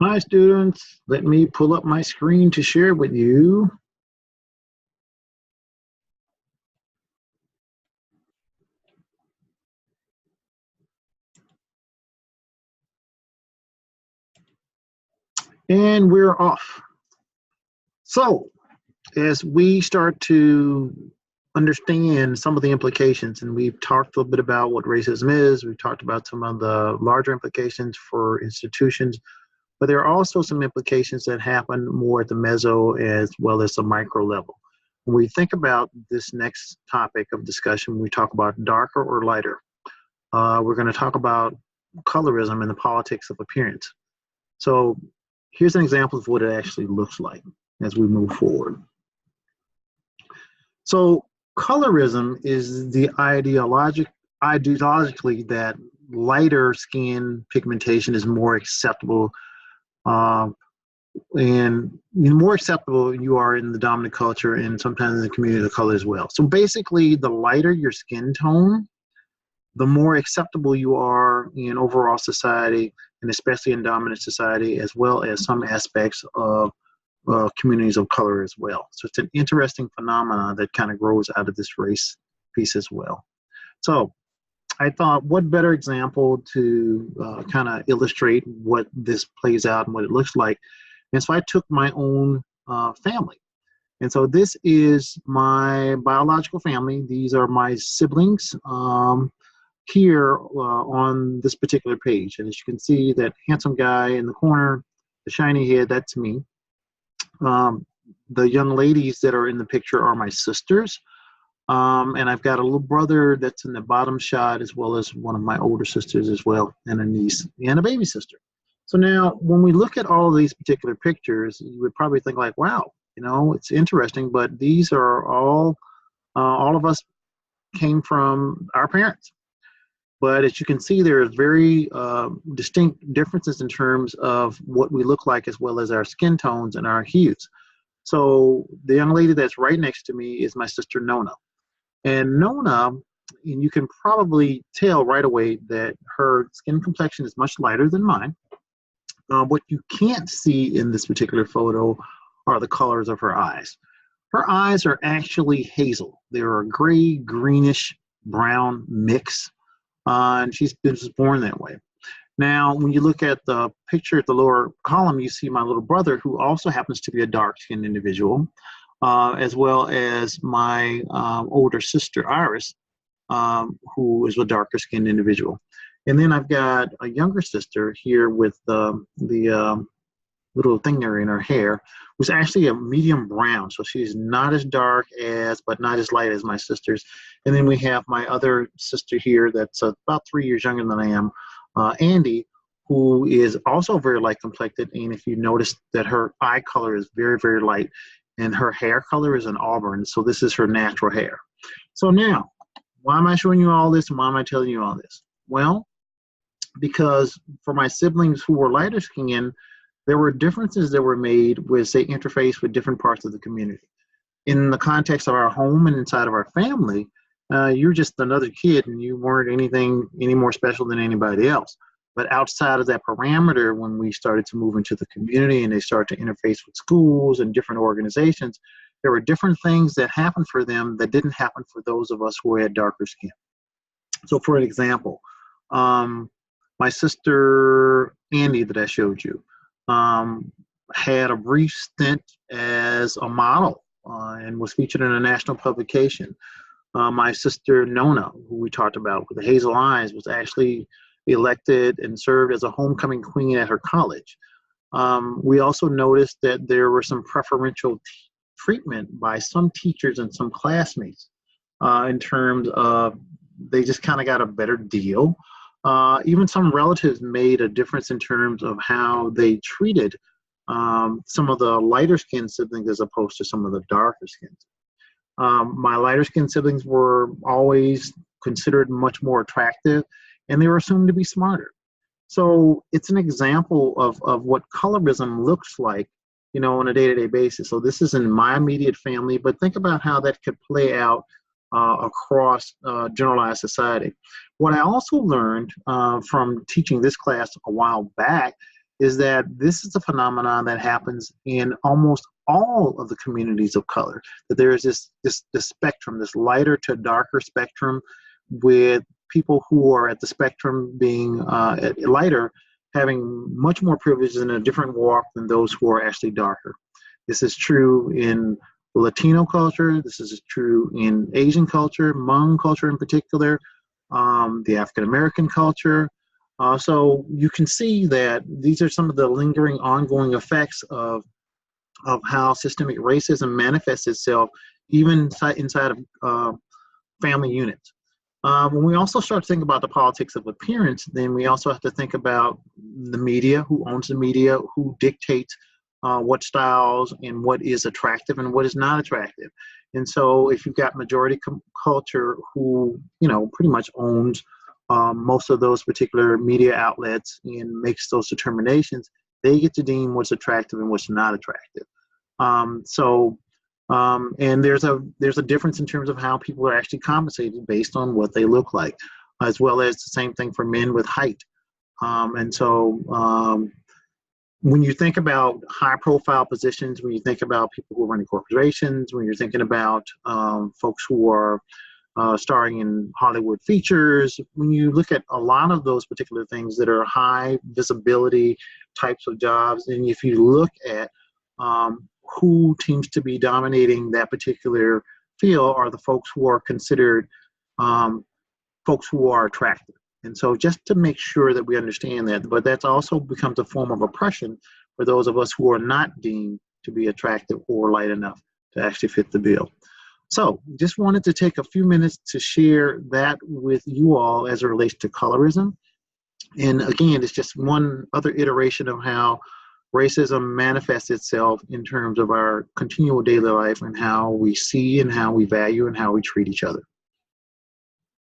Hi students, let me pull up my screen to share with you. And we're off. So as we start to understand some of the implications, and we've talked a little bit about what racism is, we've talked about some of the larger implications for institutions, but there are also some implications that happen more at the meso as well as the micro level. When we think about this next topic of discussion, we talk about darker or lighter. We're going to talk about colorism and the politics of appearance. So here's an example of what it actually looks like as we move forward. So colorism is the ideologically that lighter skin pigmentation is more acceptable, uh, and the more acceptable you are in the dominant culture and sometimes in the community of color as well. So basically, the lighter your skin tone, the more acceptable you are in overall society, and especially in dominant society, as well as some aspects of communities of color as well. So it's an interesting phenomenon that kind of grows out of this race piece as well. So I thought, what better example to kind of illustrate what this plays out and what it looks like. And so I took my own family. And so this is my biological family. These are my siblings. Here on this particular page. And as you can see, that handsome guy in the corner, the shiny head, that's me. The young ladies that are in the picture are my sisters. And I've got a little brother that's in the bottom shot, as well as one of my older sisters as well, and a niece and a baby sister. So now when we look at all of these particular pictures, you would probably think like, wow, you know, it's interesting, but these are all of us came from our parents. But as you can see, there are very distinct differences in terms of what we look like as well as our skin tones and our hues. So the young lady that's right next to me is my sister Nona. And Nona, and you can probably tell right away that her skin complexion is much lighter than mine. What you can't see in this particular photo are the colors of her eyes. Her eyes are actually hazel. They're a gray, greenish, brown mix, and she's been born that way. Now, when you look at the picture at the lower column, you see my little brother, who also happens to be a dark-skinned individual, as well as my older sister, Iris, who is a darker-skinned individual. And then I've got a younger sister here with the little thing there in her hair, was actually a medium brown. So she's not as dark as, but not as light as my sisters. And then we have my other sister here that's about 3 years younger than I am, Andy, who is also very light complected. And if you notice that her eye color is very, very light, and her hair color is an auburn. So this is her natural hair. So now, why am I showing you all this and why am I telling you all this? Well, because for my siblings who were lighter skinned, there were differences that were made with, say, interface with different parts of the community. In the context of our home and inside of our family, you're just another kid and you weren't anything any more special than anybody else. But outside of that parameter, when we started to move into the community and they started to interface with schools and different organizations, there were different things that happened for them that didn't happen for those of us who had darker skin. So for an example, my sister Andy that I showed you, had a brief stint as a model and was featured in a national publication. My sister Nona, who we talked about with the hazel eyes, was actually elected and served as a homecoming queen at her college. We also noticed that there were some preferential treatment by some teachers and some classmates in terms of they just kind of got a better deal. Even some relatives made a difference in terms of how they treated some of the lighter skinned siblings as opposed to some of the darker skinned. My lighter skinned siblings were always considered much more attractive and they were assumed to be smarter. So it's an example of what colorism looks like, you know, on a day-to-day basis. So this is in my immediate family, but think about how that could play out across generalized society. What I also learned from teaching this class a while back is that this is a phenomenon that happens in almost all of the communities of color. That there is this spectrum, this lighter to darker spectrum, with people who are at the spectrum being lighter, having much more privilege and a different walk than those who are actually darker. This is true in Latino culture. This is true in Asian culture, Hmong culture in particular, the African American culture. So you can see that these are some of the lingering, ongoing effects of how systemic racism manifests itself even inside of family units. When we also start to think about the politics of appearance, then we also have to think about the media, who owns the media, who dictates what styles and what is attractive and what is not attractive. And so if you've got majority culture who, pretty much owns most of those particular media outlets and makes those determinations, they get to deem what's attractive and what's not attractive. And there's a difference in terms of how people are actually compensated based on what they look like, as well as the same thing for men with height. When you think about high-profile positions, when you think about people who are running corporations, when you're thinking about folks who are starring in Hollywood features, when you look at a lot of those particular things that are high visibility types of jobs, and if you look at who seems to be dominating that particular field are the folks who are considered folks who are attractive. And so just to make sure that we understand that, but that's also becomes a form of oppression for those of us who are not deemed to be attractive or light enough to actually fit the bill. So just wanted to take a few minutes to share that with you all as it relates to colorism. And again, it's just one other iteration of how racism manifests itself in terms of our continual daily life and how we see and how we value and how we treat each other.